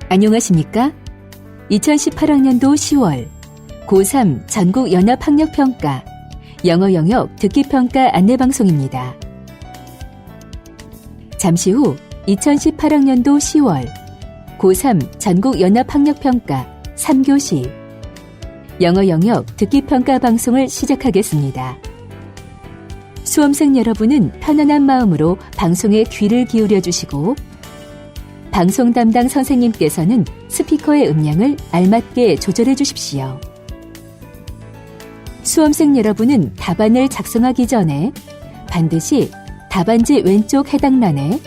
안녕하십니까? 2018학년도 10월 고3 전국연합학력평가 영어영역 듣기평가 안내방송입니다. 잠시 후 2018학년도 10월 고3 전국연합학력평가 3교시 영어영역 듣기평가 방송을 시작하겠습니다. 수험생 여러분은 편안한 마음으로 방송에 귀를 기울여 주시고 방송 담당 선생님께서는 스피커의 음량을 알맞게 조절해 주십시오. 수험생 여러분은 답안을 작성하기 전에 반드시 답안지 왼쪽 해당란에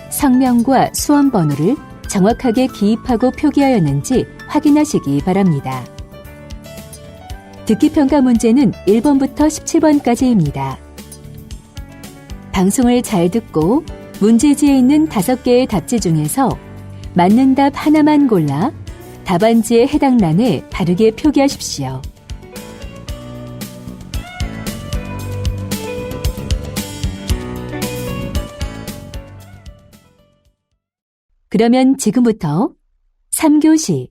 성명과 수험 번호를 정확하게 기입하고 표기하였는지 확인하시기 바랍니다. 듣기평가 문제는 1번부터 17번까지입니다. 방송을 잘 듣고 문제지에 있는 5개의 답지 중에서 맞는 답 하나만 골라 답안지의 해당 란에 바르게 표기하십시오. 그러면 지금부터 3교시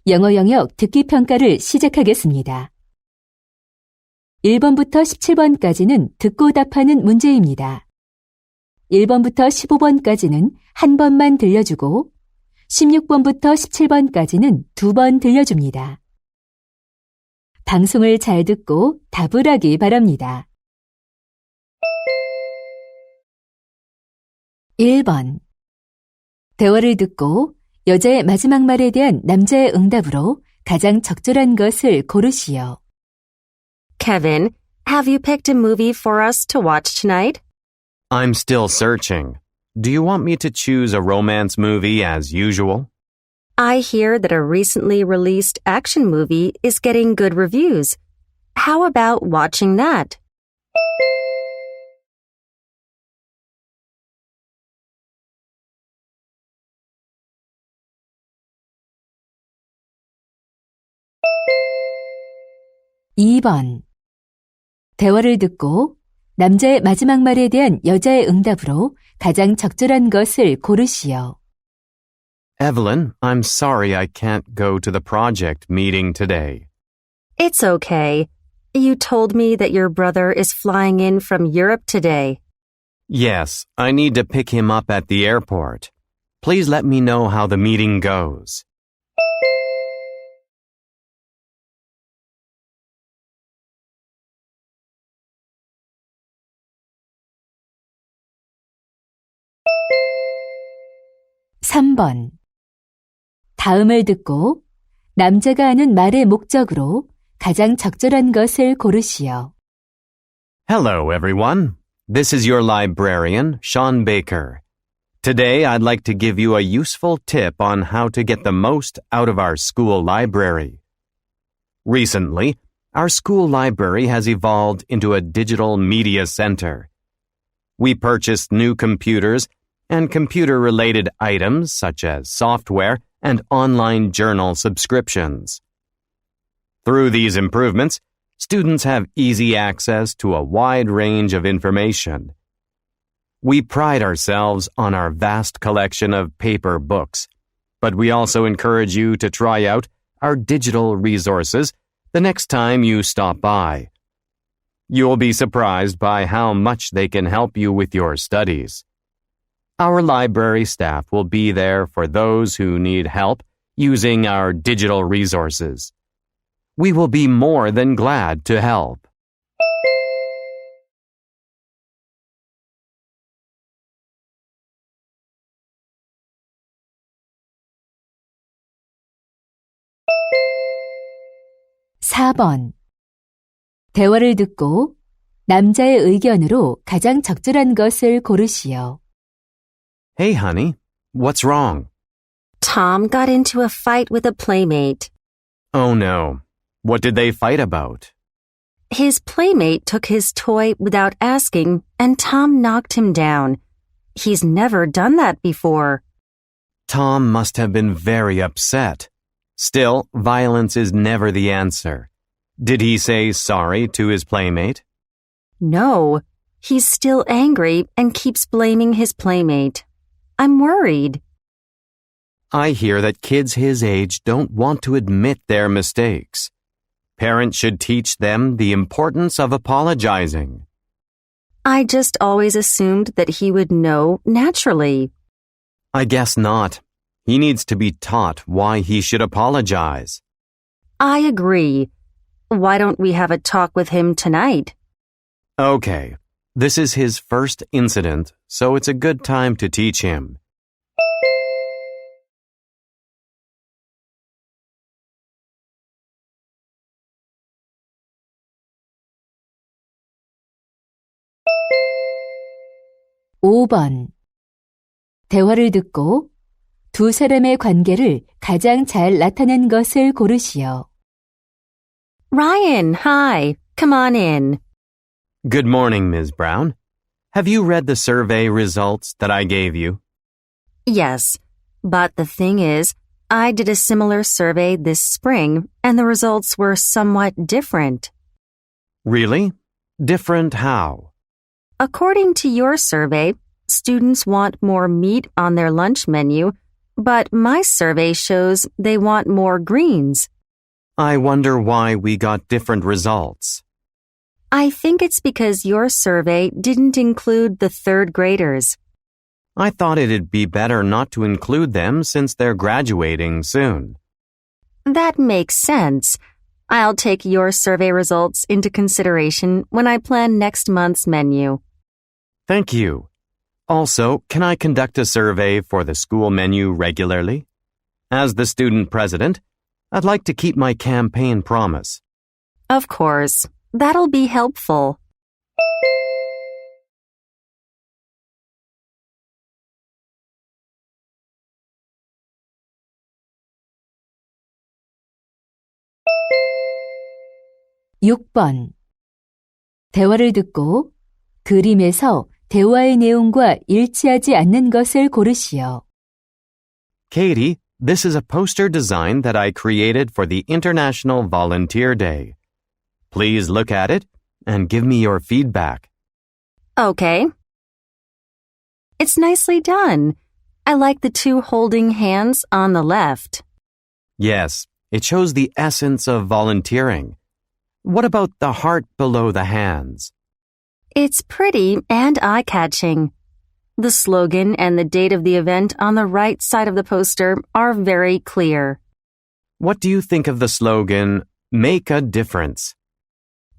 영어영역 듣기평가를 시작하겠습니다. 1번부터 17번까지는 듣고 답하는 문제입니다. 1번부터 15번까지는 한 번만 들려주고 16번부터 17번까지는 2번 들려줍니다. 방송을 잘 듣고 답을 하기 바랍니다. 1번. 대화를 듣고 여자의 마지막 말에 대한 남자의 응답으로 가장 적절한 것을 고르시오. Kevin, have you picked a movie for us to watch tonight? I'm still searching. Do you want me to choose a romance movie as usual? I hear that a recently released action movie is getting good reviews. How about watching that? (2번) 대화를 듣고 남자의 마지막 말에 대한 여자의 응답으로 가장 적절한 것을 고르시오. Evelyn, I'm sorry I can't go to the project meeting today. It's okay. You told me that your brother is flying in from Europe today. Yes, I need to pick him up at the airport. Please let me know how the meeting goes. (3번) 다음을 듣고 남자가 하는 말의 목적으로 가장 적절한 것을 고르시오. Hello, everyone. This is your librarian, Sean Baker. Today, I'd like to give you a useful tip on how to get the most out of our school library. Recently, our school library has evolved into a digital media center. We purchased new computers and computer-related items such as software and online journal subscriptions. Through these improvements, students have easy access to a wide range of information. We pride ourselves on our vast collection of paper books, but we also encourage you to try out our digital resources the next time you stop by. You'll be surprised by how much they can help you with your studies. Our library staff will be there for those who need help using our digital resources. We will be more than glad to help. (4번) 대화를 듣고 남자의 의견으로 가장 적절한 것을 고르시오. Hey, honey, what's wrong? Tom got into a fight with a playmate. Oh, no. What did they fight about? His playmate took his toy without asking, and Tom knocked him down. He's never done that before. Tom must have been very upset. Still, violence is never the answer. Did he say sorry to his playmate? No, he's still angry and keeps blaming his playmate. I'm worried. I hear that kids his age don't want to admit their mistakes. Parents should teach them the importance of apologizing. I just always assumed that he would know naturally. I guess not. He needs to be taught why he should apologize. I agree. Why don't we have a talk with him tonight? Okay, this is his first incident, so it's a good time to teach him. (5번) 대화를 듣고 두 사람의 관계를 가장 잘 나타낸 것을 고르시오. Ryan, hi. Come on in. Good morning, Ms. Brown. Have you read the survey results that I gave you? Yes, but the thing is, I did a similar survey this spring, and the results were somewhat different. Really? Different how? According to your survey, students want more meat on their lunch menu, but my survey shows they want more greens. I wonder why we got different results. I think it's because your survey didn't include the third graders. I thought it'd be better not to include them since they're graduating soon. That makes sense. I'll take your survey results into consideration when I plan next month's menu. Thank you. Also, can I conduct a survey for the school menu regularly? As the student president, I'd like to keep my campaign promise. Of course. That'll be helpful. (6번) 대화를 듣고 그림에서 대화의 내용과 일치하지 않는 것을 고르시오. Katie, this is a poster design that I created for the International Volunteer Day. Please look at it and give me your feedback. Okay. It's nicely done. I like the two holding hands on the left. Yes, it shows the essence of volunteering. What about the heart below the hands? It's pretty and eye-catching. The slogan and the date of the event on the right side of the poster are very clear. What do you think of the slogan, "Make a Difference"?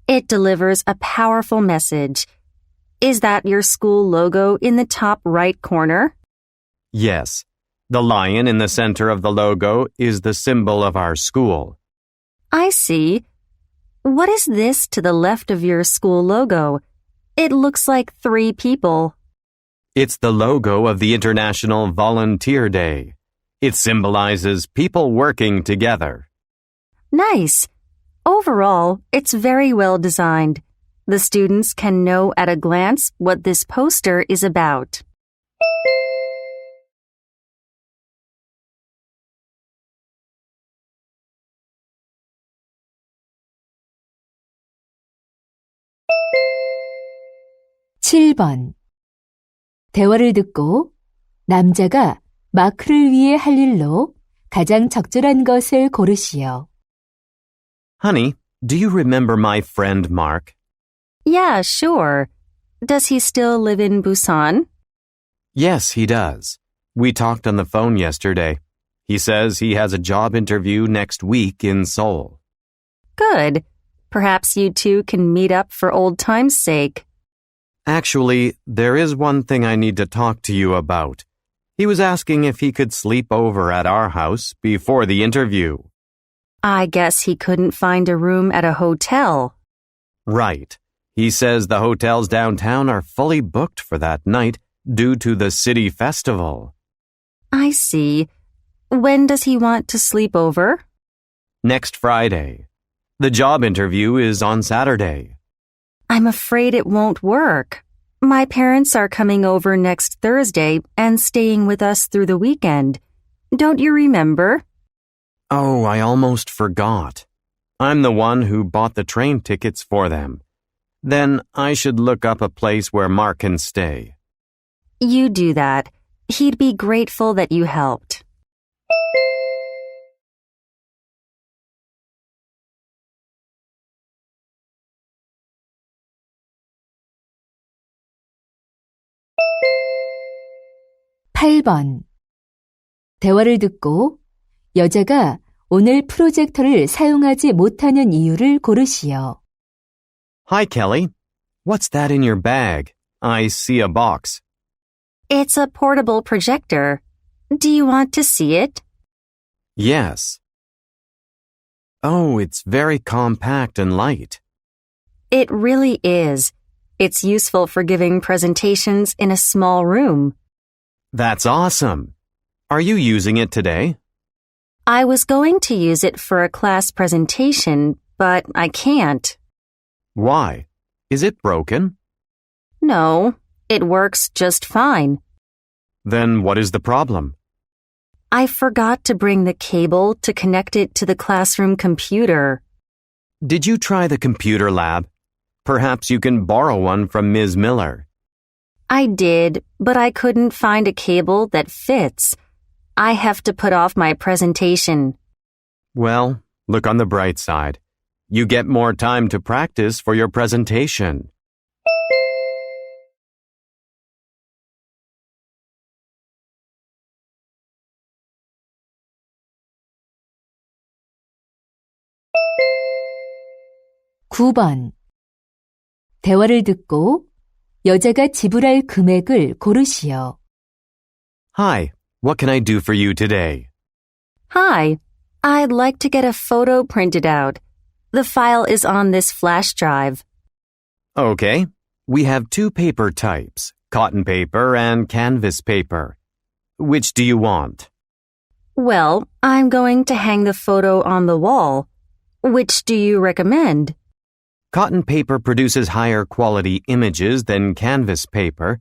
It delivers a powerful message. Is that your school logo in the top right corner? Yes. The lion in the center of the logo is the symbol of our school. I see. What is this to the left of your school logo? It looks like 3 people. It's the logo of the International Volunteer Day. It symbolizes people working together. Nice. Overall, it's very well designed. The students can know at a glance what this poster is about. (7번) 대화를 듣고 남자가 마크를 위해 할 일로 가장 적절한 것을 고르시오. Honey, do you remember my friend Mark? Yeah, sure. Does he still live in Busan? Yes, he does. We talked on the phone yesterday. He says he has a job interview next week in Seoul. Good. Perhaps you two can meet up for old time's sake. Actually, there is one thing I need to talk to you about. He was asking if he could sleep over at our house before the interview. I guess he couldn't find a room at a hotel. Right. He says the hotels downtown are fully booked for that night due to the city festival. I see. When does he want to sleep over? Next Friday. The job interview is on Saturday. I'm afraid it won't work. My parents are coming over next Thursday and staying with us through the weekend. Don't you remember? Oh, I almost forgot. I'm the one who bought the train tickets for them. Then I should look up a place where Mark can stay. You do that. He'd be grateful that you helped. 8번. 대화를 듣고 여자가 오늘 프로젝터를 사용하지 못하는 이유를 고르시오. Hi, Kelly. What's that in your bag? I see a box. It's a portable projector. Do you want to see it? Yes. Oh, it's very compact and light. It really is. It's useful for giving presentations in a small room. That's awesome. Are you using it today? I was going to use it for a class presentation, but I can't. Why? Is it broken? No, it works just fine. Then what is the problem? I forgot to bring the cable to connect it to the classroom computer. Did you try the computer lab? Perhaps you can borrow one from Ms. Miller. I did, but I couldn't find a cable that fits. I have to put off my presentation. Well, look on the bright side. You get more time to practice for your presentation. (9번) 대화를 듣고 여자가 지불할 금액을 고르시오. Hi, what can I do for you today? Hi, I'd like to get a photo printed out. The file is on this flash drive. Okay, we have two paper types, cotton paper and canvas paper. Which do you want? Well, I'm going to hang the photo on the wall. Which do you recommend? Cotton paper produces higher quality images than canvas paper,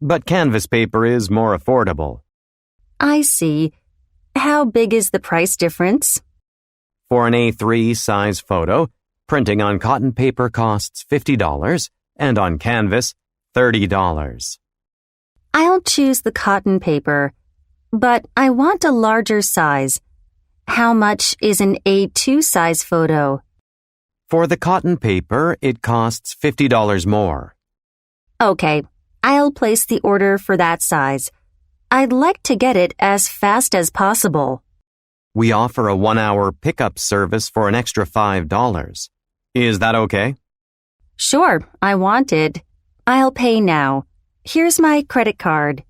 but canvas paper is more affordable. I see. How big is the price difference? For an A3 size photo, printing on cotton paper costs $50 and on canvas, $30. I'll choose the cotton paper, but I want a larger size. How much is an A2 size photo? For the cotton paper, it costs $50 more. Okay, I'll place the order for that size. I'd like to get it as fast as possible. We offer a 1-hour pickup service for an extra $5. Is that okay? Sure, I want it. I'll pay now. Here's my credit card.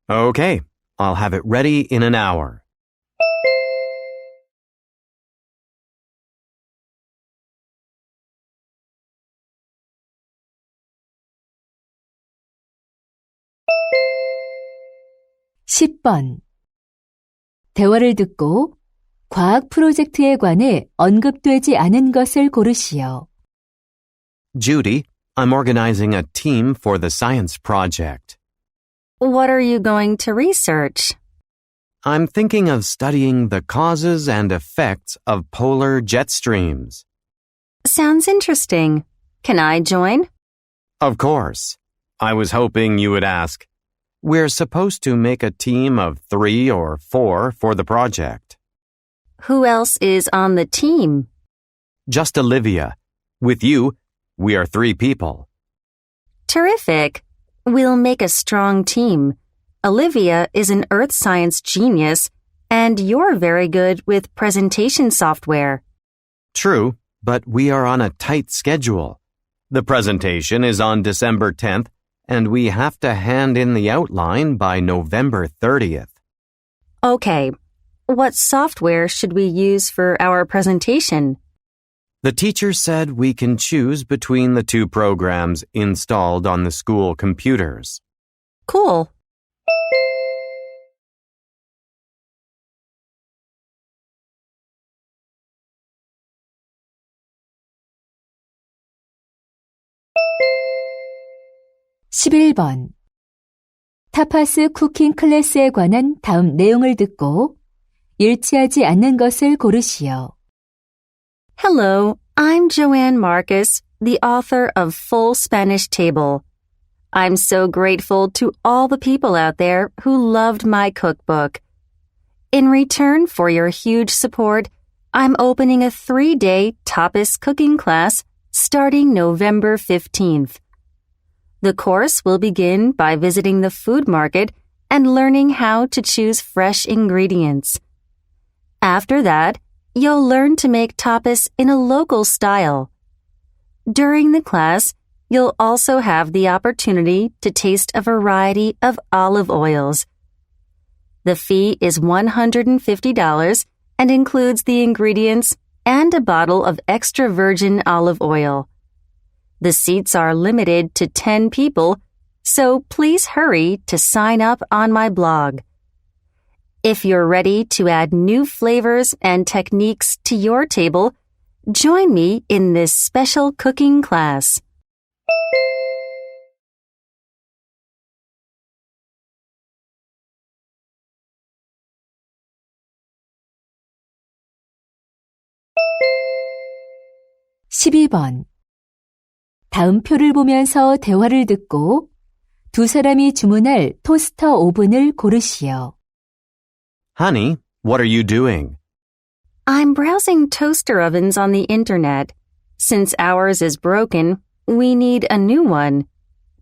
Okay, I'll have it ready in an hour. (10번) 대화를 듣고 과학 프로젝트에 관해 언급되지 않은 것을 고르시오. Judy, I'm organizing a team for the science project. What are you going to research? I'm thinking of studying the causes and effects of polar jet streams. Sounds interesting. Can I join? Of course. I was hoping you would ask. We're supposed to make a team of 3 or 4 for the project. Who else is on the team? Just Olivia. With you, we are 3 people. Terrific. We'll make a strong team. Olivia is an earth science genius, and you're very good with presentation software. True, but we are on a tight schedule. The presentation is on December 10th, and we have to hand in the outline by November 30th. Okay. What software should we use for our presentation? The teacher said we can choose between the 2 programs installed on the school computers. Cool. (11번) 타파스 쿠킹 클래스에 관한 다음 내용을 듣고 일치하지 않는 것을 고르시오. Hello, I'm Joanne Marcus, the author of Full Spanish Table. I'm so grateful to all the people out there who loved my cookbook. In return for your huge support, I'm opening a 3-day tapas cooking class starting November 15th. The course will begin by visiting the food market and learning how to choose fresh ingredients. After that, you'll learn to make tapas in a local style. During the class, you'll also have the opportunity to taste a variety of olive oils. The fee is $150 and includes the ingredients and a bottle of extra virgin olive oil. The seats are limited to 10 people, so please hurry to sign up on my blog. If you're ready to add new flavors and techniques to your table, join me in this special cooking class. (12번) 다음 표를 보면서 대화를 듣고 두 사람이 주문할 토스터 오븐을 고르시오. Honey, what are you doing? I'm browsing toaster ovens on the internet. Since ours is broken, we need a new one.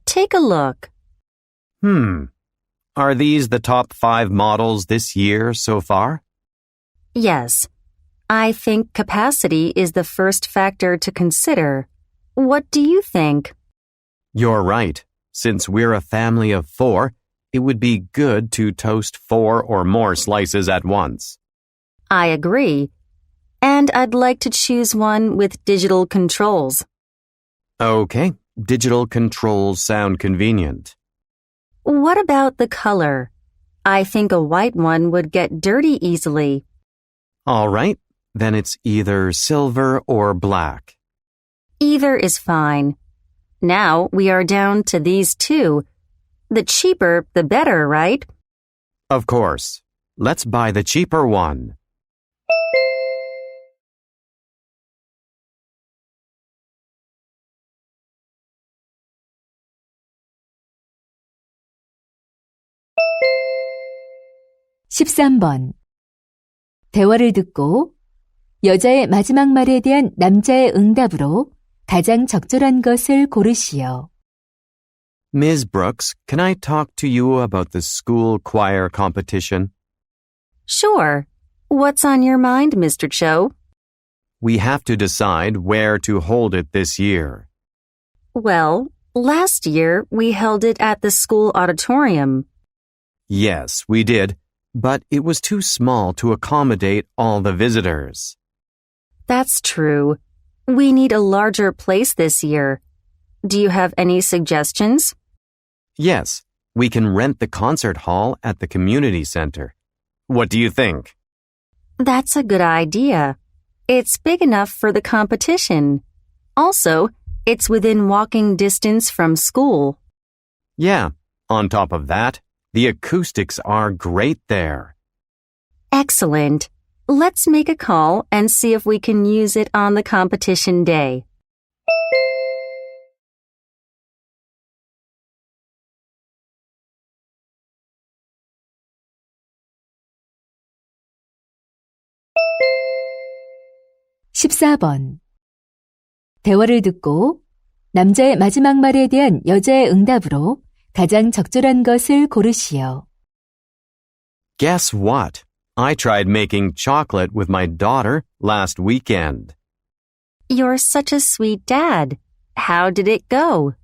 Take a look. Are these the top 5 models this year so far? Yes. I think capacity is the first factor to consider. What do you think? You're right. Since we're a family of 4, it would be good to toast 4 or more slices at once. I agree. And I'd like to choose one with digital controls. Okay, digital controls sound convenient. What about the color? I think a white one would get dirty easily. All right, then it's either silver or black. Either is fine. Now we are down to these two. The cheaper, the better, right? Of course. Let's buy the cheaper one. (13번) 대화를 듣고 여자의 마지막 말에 대한 남자의 응답으로 가장 적절한 것을 고르시오. Ms. Brooks, can I talk to you about the school choir competition? Sure. What's on your mind, Mr. Cho? We have to decide where to hold it this year. Well, last year we held it at the school auditorium. Yes, we did, but it was too small to accommodate all the visitors. That's true. We need a larger place this year. Do you have any suggestions? Yes, we can rent the concert hall at the community center. What do you think? That's a good idea. It's big enough for the competition. Also, it's within walking distance from school. Yeah, on top of that, the acoustics are great there. Excellent. Let's make a call and see if we can use it on the competition day. (14번) 대화를 듣고 남자의 마지막 말에 대한 여자의 응답으로 가장 적절한 것을 고르시오. Guess what? I tried making chocolate with my daughter last weekend. You're such a sweet dad. How did it go?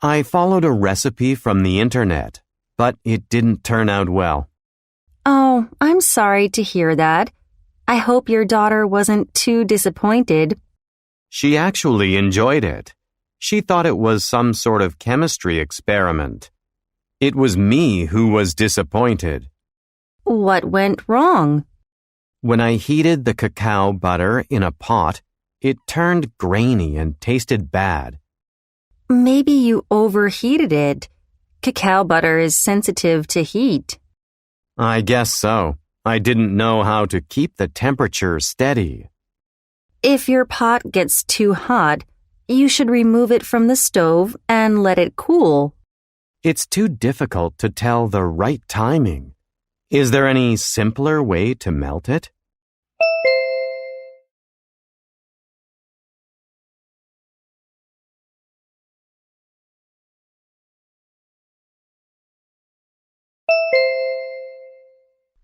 I followed a recipe from the internet, but it didn't turn out well. Oh, I'm sorry to hear that. I hope your daughter wasn't too disappointed. She actually enjoyed it. She thought it was some sort of chemistry experiment. It was me who was disappointed. What went wrong? When I heated the cacao butter in a pot, it turned grainy and tasted bad. Maybe you overheated it. Cacao butter is sensitive to heat. I guess so. I didn't know how to keep the temperature steady. If your pot gets too hot, you should remove it from the stove and let it cool. It's too difficult to tell the right timing. Is there any simpler way to melt it?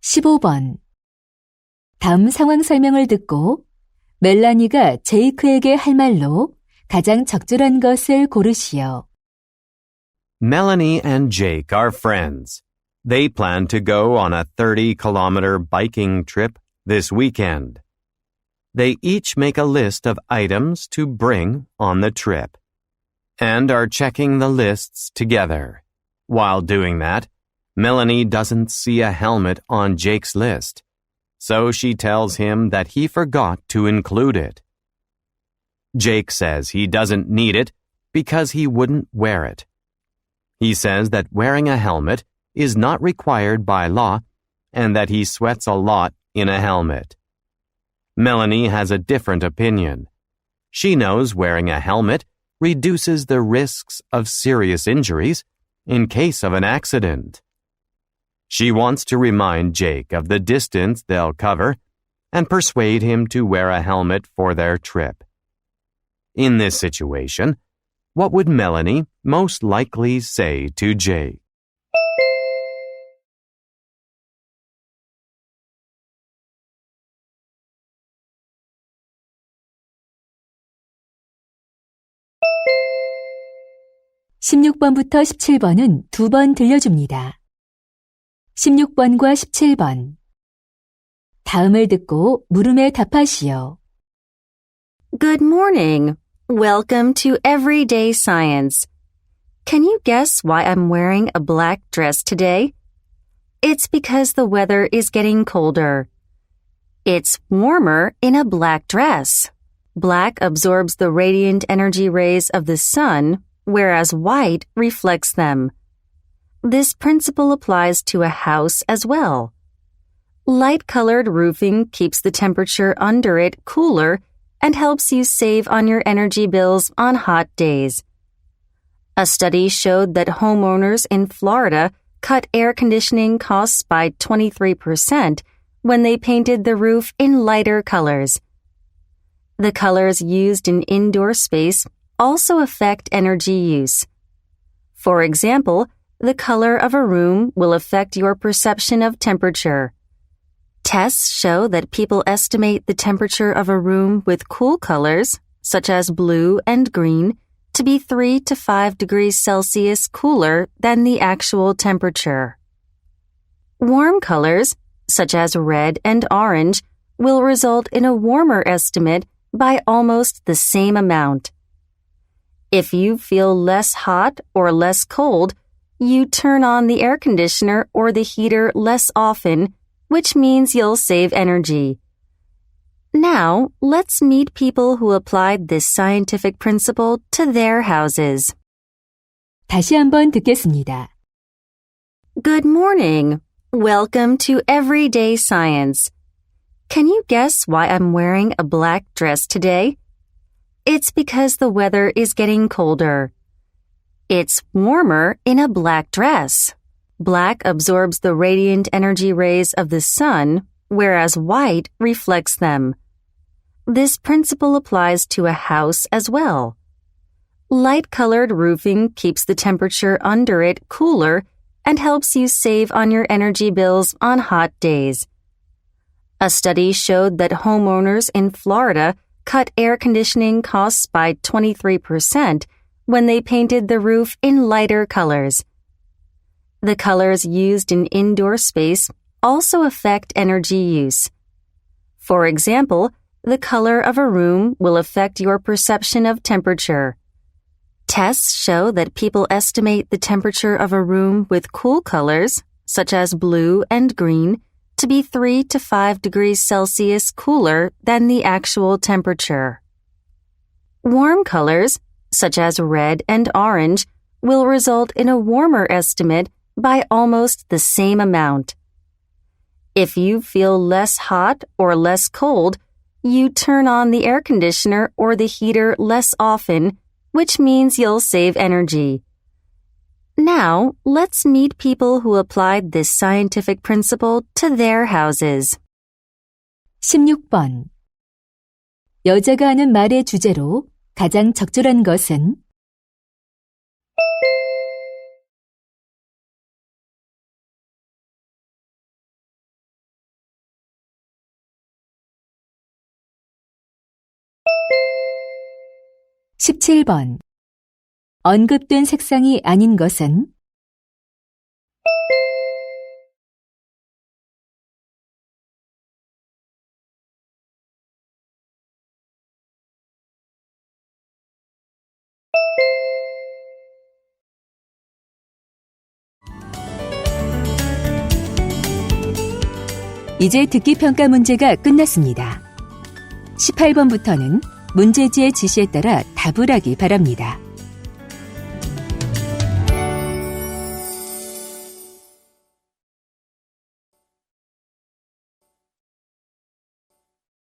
15번. 다음 상황 설명을 듣고 멜라니가 제이크에게 할 말로 가장 적절한 것을 고르시오. Melanie and Jake are friends. They plan to go on a 30-kilometer biking trip this weekend. They each make a list of items to bring on the trip and are checking the lists together. While doing that, Melanie doesn't see a helmet on Jake's list, so she tells him that he forgot to include it. Jake says he doesn't need it because he wouldn't wear it. He says that wearing a helmet is not required by law and that he sweats a lot in a helmet. Melanie has a different opinion. She knows wearing a helmet reduces the risks of serious injuries in case of an accident. She wants to remind Jake of the distance they'll cover and persuade him to wear a helmet for their trip. In this situation, what would Melanie most likely say to Jake? (16번부터 17번은 2번 들려줍니다. 16번과 17번. 다음을 듣고 물음에 답하시오. Good morning. Welcome to Everyday Science. Can you guess why I'm wearing a black dress today? It's because the weather is getting colder. It's warmer in a black dress. Black absorbs the radiant energy rays of the sun, whereas white reflects them. This principle applies to a house as well. Light-colored roofing keeps the temperature under it cooler and helps you save on your energy bills on hot days. A study showed that homeowners in Florida cut air conditioning costs by 23% when they painted the roof in lighter colors. The colors used in indoor space also affect energy use. For example, the color of a room will affect your perception of temperature. Tests show that people estimate the temperature of a room with cool colors, such as blue and green, to be 3 to 5 degrees Celsius cooler than the actual temperature. Warm colors, such as red and orange, will result in a warmer estimate by almost the same amount. If you feel less hot or less cold, you turn on the air conditioner or the heater less often, which means you'll save energy. Now, let's meet people who applied this scientific principle to their houses. 다시 한번 듣겠습니다. Good morning. Welcome to Everyday Science. Can you guess why I'm wearing a black dress today? It's because the weather is getting colder. It's warmer in a black dress. Black absorbs the radiant energy rays of the sun, whereas white reflects them. This principle applies to a house as well. Light-colored roofing keeps the temperature under it cooler and helps you save on your energy bills on hot days. A study showed that homeowners in Florida cut air conditioning costs by 23% when they painted the roof in lighter colors. The colors used in indoor space also affect energy use. For example, the color of a room will affect your perception of temperature. Tests show that people estimate the temperature of a room with cool colors, such as blue and green, to be 3 to 5 degrees Celsius cooler than the actual temperature. Warm colors, such as red and orange, will result in a warmer estimate by almost the same amount. If you feel less hot or less cold, you turn on the air conditioner or the heater less often, which means you'll save energy. Now, let's meet people who applied this scientific principle to their houses. 16번. 여자가 하는 말의 주제로 가장 적절한 것은 17번. 언급된 색상이 아닌 것은? 이제 듣기평가 문제가 끝났습니다. 18번부터는 문제지의 지시에 따라 답을 하기 바랍니다.